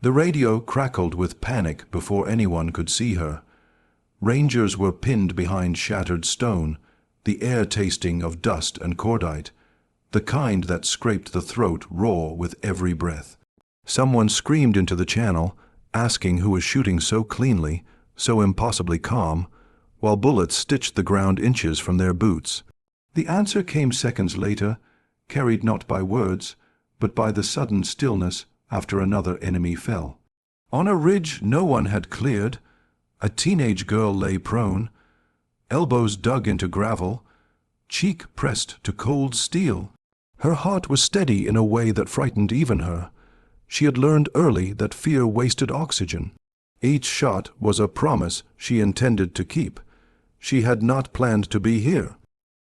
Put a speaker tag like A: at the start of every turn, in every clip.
A: The radio crackled with panic before anyone could see her. Rangers were pinned behind shattered stone, the air tasting of dust and cordite, the kind that scraped the throat raw with every breath. Someone screamed into the channel, asking who was shooting so cleanly, so impossibly calm, while bullets stitched the ground inches from their boots. The answer came seconds later, carried not by words, but by the sudden stillness after another enemy fell. On a ridge no one had cleared, a teenage girl lay prone, elbows dug into gravel, cheek pressed to cold steel. Her heart was steady in a way that frightened even her. She had learned early that fear wasted oxygen. Each shot was a promise she intended to keep. She had not planned to be here.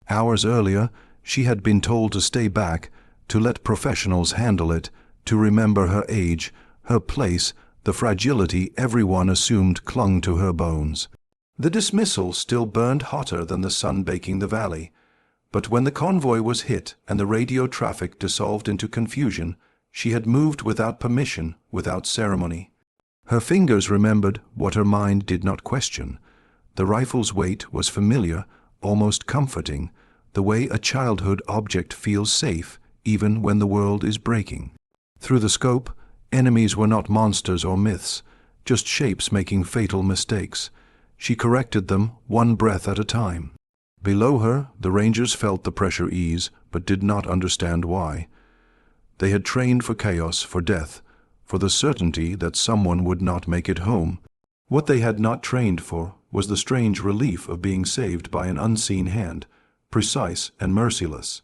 A: Hours earlier, she had been told to stay back, to let professionals handle it, to remember her age, her place, the fragility everyone assumed clung to her bones. The dismissal still burned hotter than the sun baking the valley. But when the convoy was hit and the radio traffic dissolved into confusion, she had moved without permission, without ceremony. Her fingers remembered what her mind did not question. The rifle's weight was familiar, almost comforting, the way a childhood object feels safe even when the world is breaking. Through the scope, enemies were not monsters or myths, just shapes making fatal mistakes. She corrected them one breath at a time. Below her, the Rangers felt the pressure ease, but did not understand why. They had trained for chaos, for death, for the certainty that someone would not make it home. What they had not trained for was the strange relief of being saved by an unseen hand, precise and merciless.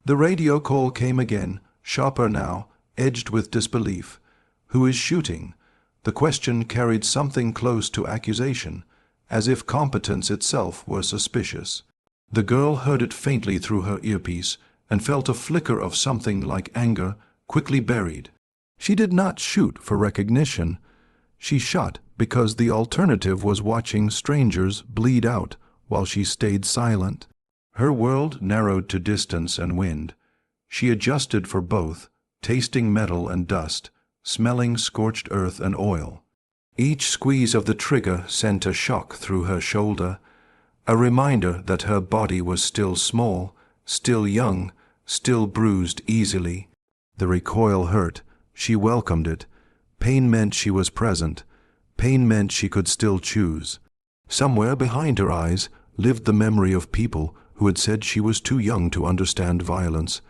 A: The radio call came again, sharper now, edged with disbelief. Who is shooting? The question carried something close to accusation, as if competence itself were suspicious. The girl heard it faintly through her earpiece and felt a flicker of something like anger, quickly buried. She did not shoot for recognition. She shot because the alternative was watching strangers bleed out while she stayed silent. Her world narrowed to distance and wind. She adjusted for both, tasting metal and dust, smelling scorched earth and oil. Each squeeze of the trigger sent a shock through her shoulder, a reminder that her body was still small, still young, still bruised easily. The recoil hurt. She welcomed it. Pain meant she was present. Pain meant she could still choose. Somewhere behind her eyes lived the memory of people who had said she was too young to understand violence,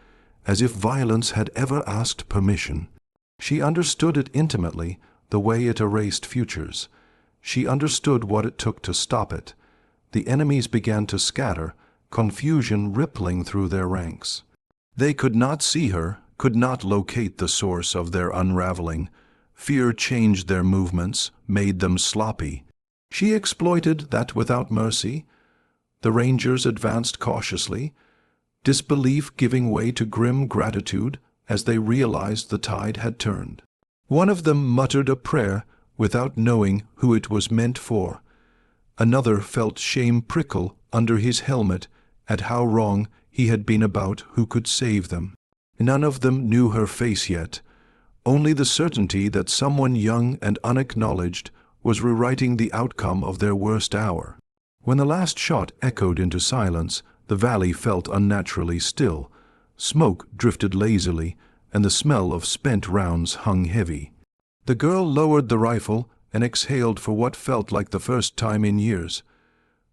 A: as if violence had ever asked permission. She understood it intimately, the way it erased futures. She understood what it took to stop it. The enemies began to scatter, confusion rippling through their ranks. They could not see her, could not locate the source of their unraveling. Fear changed their movements, made them sloppy. She exploited that without mercy. The Rangers advanced cautiously, disbelief giving way to grim gratitude as they realized the tide had turned. One of them muttered a prayer without knowing who it was meant for. Another felt shame prickle under his helmet at how wrong he had been about who could save them. None of them knew her face yet, only the certainty that someone young and unacknowledged was rewriting the outcome of their worst hour. When the last shot echoed into silence, the valley felt unnaturally still. Smoke drifted lazily, and the smell of spent rounds hung heavy. The girl lowered the rifle and exhaled for what felt like the first time in years.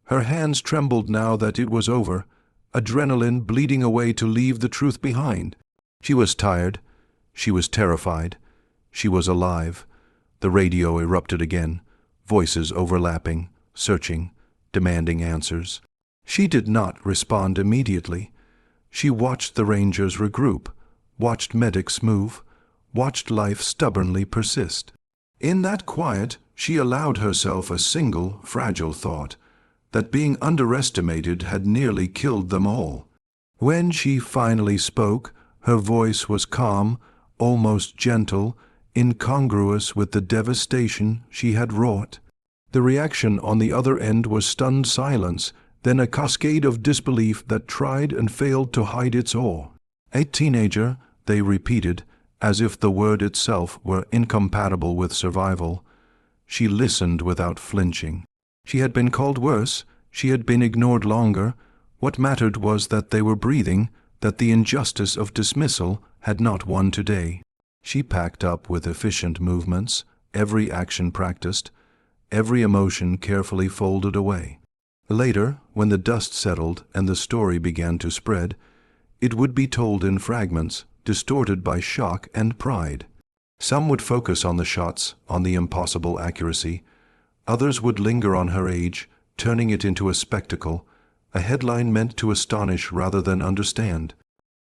A: Her hands trembled now that it was over, adrenaline bleeding away to leave the truth behind. She was tired. She was terrified. She was alive. The radio erupted again, voices overlapping, searching, demanding answers. She did not respond immediately. She watched the Rangers regroup, watched medics move, watched life stubbornly persist. In that quiet, she allowed herself a single, fragile thought, that being underestimated had nearly killed them all. When she finally spoke, her voice was calm, almost gentle, incongruous with the devastation she had wrought. The reaction on the other end was stunned silence, then a cascade of disbelief that tried and failed to hide its awe. A teenager, they repeated, as if the word itself were incompatible with survival. She listened without flinching. She had been called worse, she had been ignored longer. What mattered was that they were breathing, that the injustice of dismissal had not won today. She packed up with efficient movements, every action practiced, every emotion carefully folded away. Later, when the dust settled and the story began to spread, it would be told in fragments, distorted by shock and pride. Some would focus on the shots, on the impossible accuracy. Others would linger on her age, turning it into a spectacle, a headline meant to astonish rather than understand.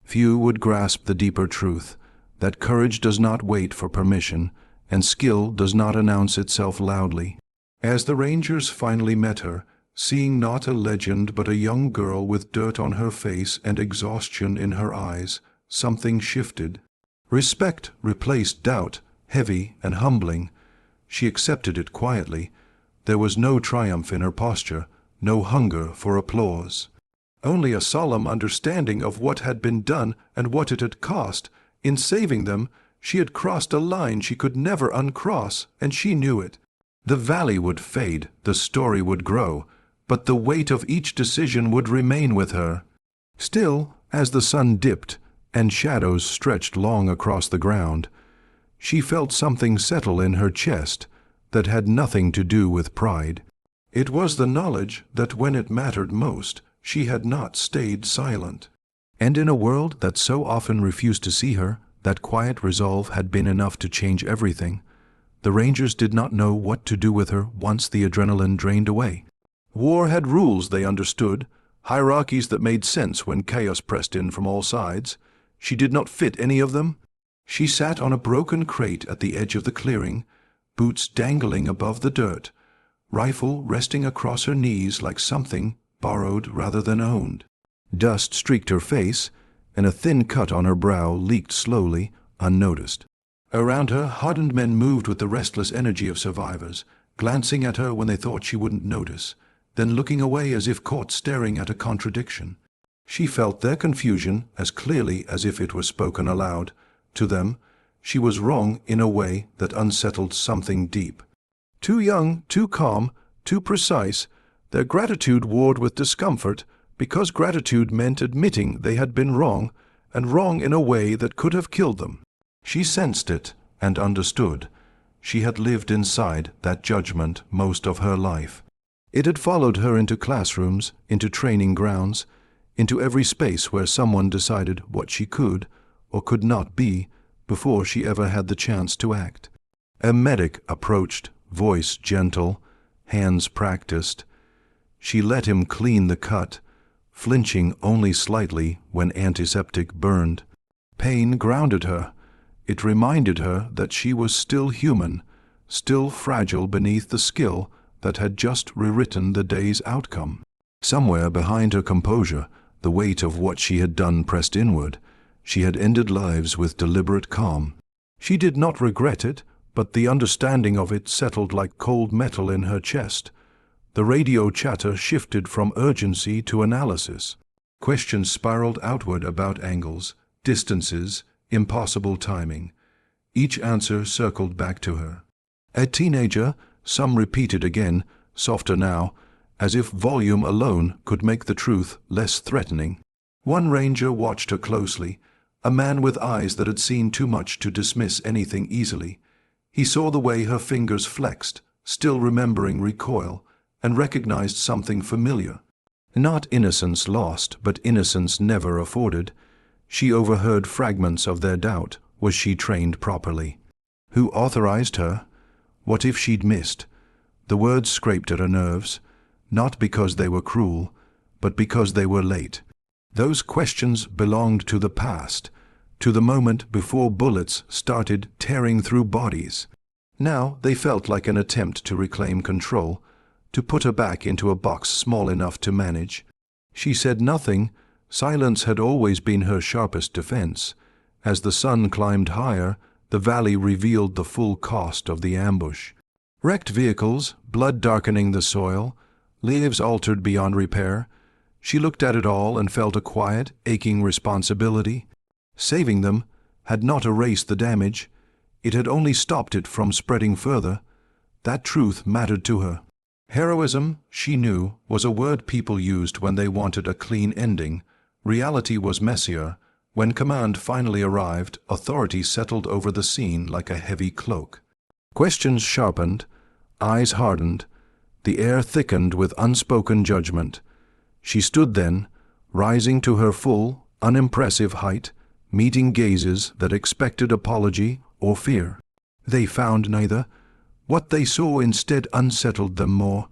A: Few would grasp the deeper truth, that courage does not wait for permission, and skill does not announce itself loudly. As the Rangers finally met her, seeing not a legend but a young girl with dirt on her face and exhaustion in her eyes, something shifted. Respect replaced doubt, heavy and humbling. She accepted it quietly. There was no triumph in her posture, no hunger for applause. Only a solemn understanding of what had been done and what it had cost. In saving them, she had crossed a line she could never uncross, and she knew it. The valley would fade, the story would grow, but the weight of each decision would remain with her. Still, as the sun dipped and shadows stretched long across the ground, she felt something settle in her chest that had nothing to do with pride. It was the knowledge that when it mattered most, she had not stayed silent. And in a world that so often refused to see her, that quiet resolve had been enough to change everything. The Rangers did not know what to do with her once the adrenaline drained away. War had rules they understood, hierarchies that made sense when chaos pressed in from all sides. She did not fit any of them. She sat on a broken crate at the edge of the clearing, boots dangling above the dirt, rifle resting across her knees like something borrowed rather than owned. Dust streaked her face, and a thin cut on her brow leaked slowly, unnoticed. Around her, hardened men moved with the restless energy of survivors, glancing at her when they thought she wouldn't notice, then looking away as if caught staring at a contradiction. She felt their confusion as clearly as if it were spoken aloud. To them, she was wrong in a way that unsettled something deep. Too young, too calm, too precise, their gratitude warred with discomfort, because gratitude meant admitting they had been wrong, and wrong in a way that could have killed them. She sensed it and understood. She had lived inside that judgment most of her life. It had followed her into classrooms, into training grounds, into every space where someone decided what she could or could not be before she ever had the chance to act. A medic approached, voice gentle, hands practiced. She let him clean the cut, flinching only slightly when antiseptic burned. Pain grounded her. It reminded her that she was still human, still fragile beneath the skill that had just rewritten the day's outcome. Somewhere behind her composure, the weight of what she had done pressed inward. She had ended lives with deliberate calm. She did not regret it, but the understanding of it settled like cold metal in her chest. The radio chatter shifted from urgency to analysis. Questions spiraled outward about angles, distances, impossible timing. Each answer circled back to her. A teenager, some repeated again, softer now, as if volume alone could make the truth less threatening. One ranger watched her closely, a man with eyes that had seen too much to dismiss anything easily. He saw the way her fingers flexed, still remembering recoil, and recognized something familiar. Not innocence lost, but innocence never afforded. She overheard fragments of their doubt. Was she trained properly? Who authorized her? What if she'd missed? The words scraped at her nerves, not because they were cruel, but because they were late. Those questions belonged to the past, to the moment before bullets started tearing through bodies. Now they felt like an attempt to reclaim control, to put her back into a box small enough to manage. She said nothing. Silence had always been her sharpest defense. As the sun climbed higher, the valley revealed the full cost of the ambush. Wrecked vehicles, blood darkening the soil, lives altered beyond repair. She looked at it all and felt a quiet, aching responsibility. Saving them, had not erased the damage. It had only stopped it from spreading further. That truth mattered to her. Heroism, she knew, was a word people used when they wanted a clean ending. Reality was messier. When command finally arrived, authority settled over the scene like a heavy cloak. Questions sharpened, eyes hardened, the air thickened with unspoken judgment. She stood then, rising to her full, unimpressive height, meeting gazes that expected apology or fear. They found neither. What they saw instead unsettled them more,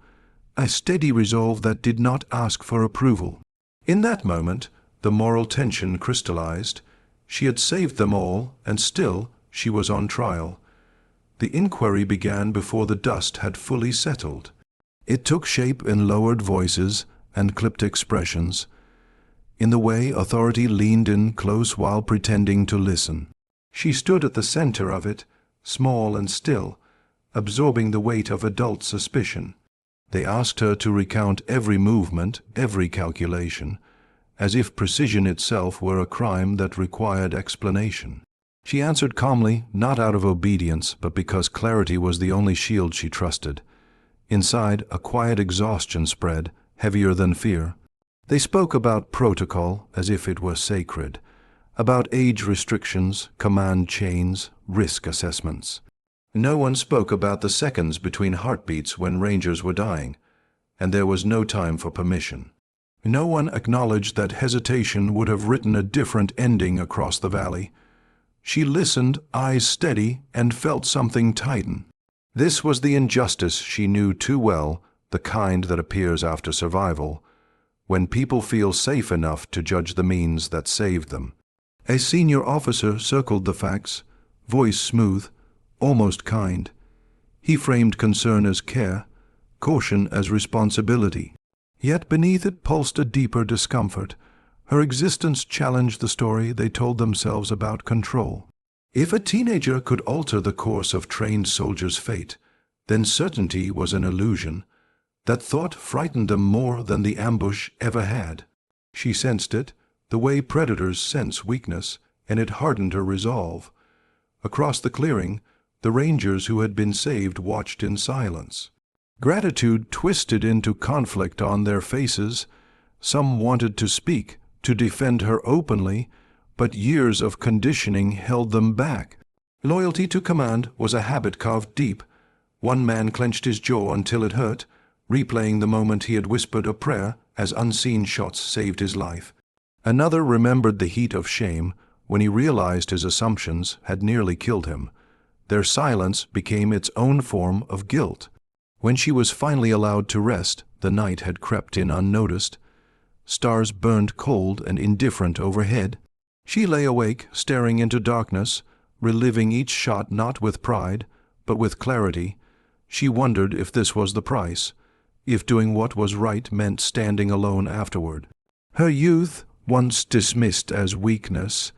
A: a steady resolve that did not ask for approval. In that moment, the moral tension crystallized. She had saved them all, and still she was on trial. The inquiry began before the dust had fully settled. It took shape in lowered voices and clipped expressions, in the way authority leaned in close while pretending to listen. She stood at the center of it, small and still, absorbing the weight of adult suspicion. They asked her to recount every movement, every calculation, as if precision itself were a crime that required explanation. She answered calmly, not out of obedience, but because clarity was the only shield she trusted. Inside, a quiet exhaustion spread, heavier than fear. They spoke about protocol as if it were sacred, about age restrictions, command chains, risk assessments. No one spoke about the seconds between heartbeats when Rangers were dying, and there was no time for permission. No one acknowledged that hesitation would have written a different ending across the valley. She listened, eyes steady, and felt something tighten. This was the injustice she knew too well, the kind that appears after survival, when people feel safe enough to judge the means that saved them. A senior officer circled the facts, voice smooth, almost kind. He framed concern as care, caution as responsibility. Yet beneath it pulsed a deeper discomfort. Her existence challenged the story they told themselves about control. If a teenager could alter the course of trained soldiers' fate, then certainty was an illusion. That thought frightened them more than the ambush ever had. She sensed it, the way predators sense weakness, and it hardened her resolve. Across the clearing, the Rangers who had been saved watched in silence. Gratitude twisted into conflict on their faces. Some wanted to speak, to defend her openly, but years of conditioning held them back. Loyalty to command was a habit carved deep. One man clenched his jaw until it hurt, replaying the moment he had whispered a prayer as unseen shots saved his life. Another remembered the heat of shame when he realized his assumptions had nearly killed him. Their silence became its own form of guilt. When she was finally allowed to rest, the night had crept in unnoticed. Stars burned cold and indifferent overhead. She lay awake, staring into darkness, reliving each shot not with pride, but with clarity. She wondered if this was the price, if doing what was right meant standing alone afterward. Her youth, once dismissed as weakness,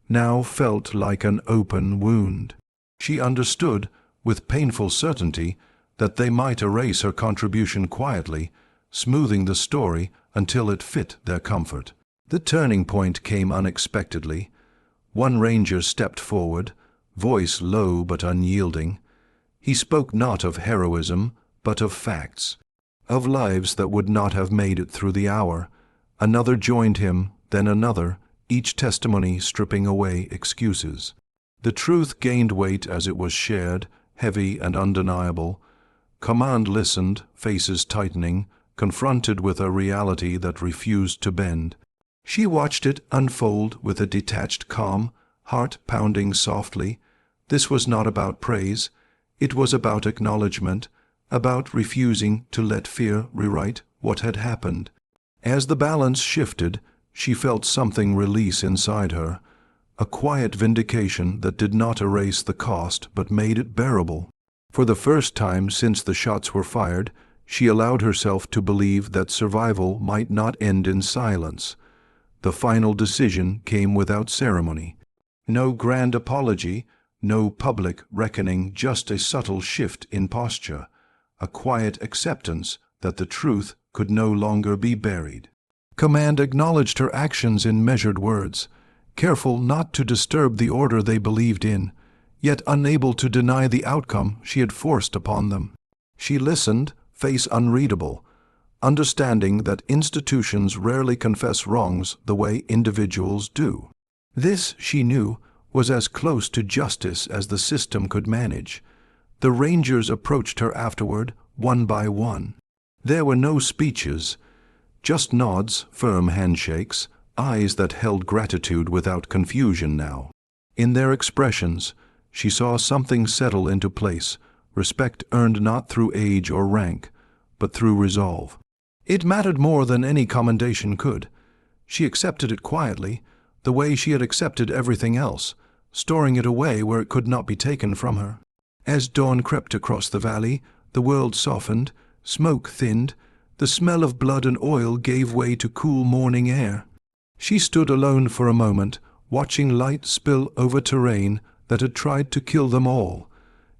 A: now felt like an open wound. She understood, with painful certainty, that they might erase her contribution quietly, smoothing the story until it fit their comfort. The turning point came unexpectedly. One ranger stepped forward, voice low but unyielding. He spoke not of heroism, but of facts, of lives that would not have made it through the hour. Another joined him, then another, each testimony stripping away excuses. The truth gained weight as it was shared, heavy and undeniable. Command listened, faces tightening, confronted with a reality that refused to bend. She watched it unfold with a detached calm, heart pounding softly. This was not about praise. It was about acknowledgement, about refusing to let fear rewrite what had happened. As the balance shifted, she felt something release inside her, a quiet vindication that did not erase the cost but made it bearable. For the first time since the shots were fired, she allowed herself to believe that survival might not end in silence. The final decision came without ceremony. No grand apology, no public reckoning, just a subtle shift in posture, a quiet acceptance that the truth could no longer be buried. Command acknowledged her actions in measured words. careful not to disturb the order they believed in, yet unable to deny the outcome she had forced upon them. She listened, face unreadable, understanding that institutions rarely confess wrongs the way individuals do. This, she knew, was as close to justice as the system could manage. The Rangers approached her afterward, one by one. There were no speeches, just nods, firm handshakes, eyes that held gratitude without confusion now. In their expressions, she saw something settle into place, respect earned not through age or rank, but through resolve. It mattered more than any commendation could. She accepted it quietly, the way she had accepted everything else, storing it away where it could not be taken from her. As dawn crept across the valley, the world softened, smoke thinned, the smell of blood and oil gave way to cool morning air. She stood alone for a moment, watching light spill over terrain that had tried to kill them all.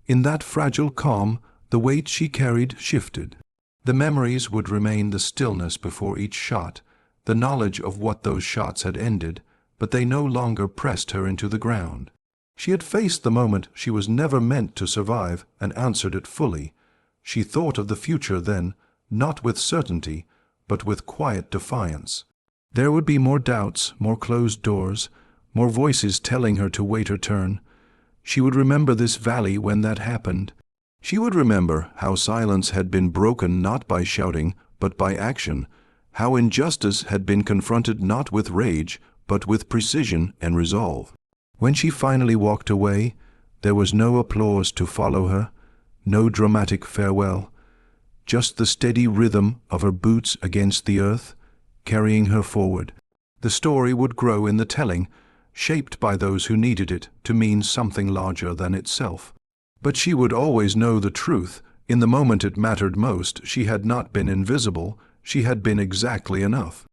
A: In that fragile calm, the weight she carried shifted. The memories would remain: the stillness before each shot, the knowledge of what those shots had ended, but they no longer pressed her into the ground. She had faced the moment she was never meant to survive and answered it fully. She thought of the future then, not with certainty, but with quiet defiance. There would be more doubts, more closed doors, more voices telling her to wait her turn. She would remember this valley when that happened. She would remember how silence had been broken not by shouting, but by action, how injustice had been confronted not with rage, but with precision and resolve. When she finally walked away, there was no applause to follow her, no dramatic farewell, just the steady rhythm of her boots against the earth, carrying her forward. The story would grow in the telling, shaped by those who needed it to mean something larger than itself. But she would always know the truth. In the moment it mattered most, she had not been invisible, she had been exactly enough.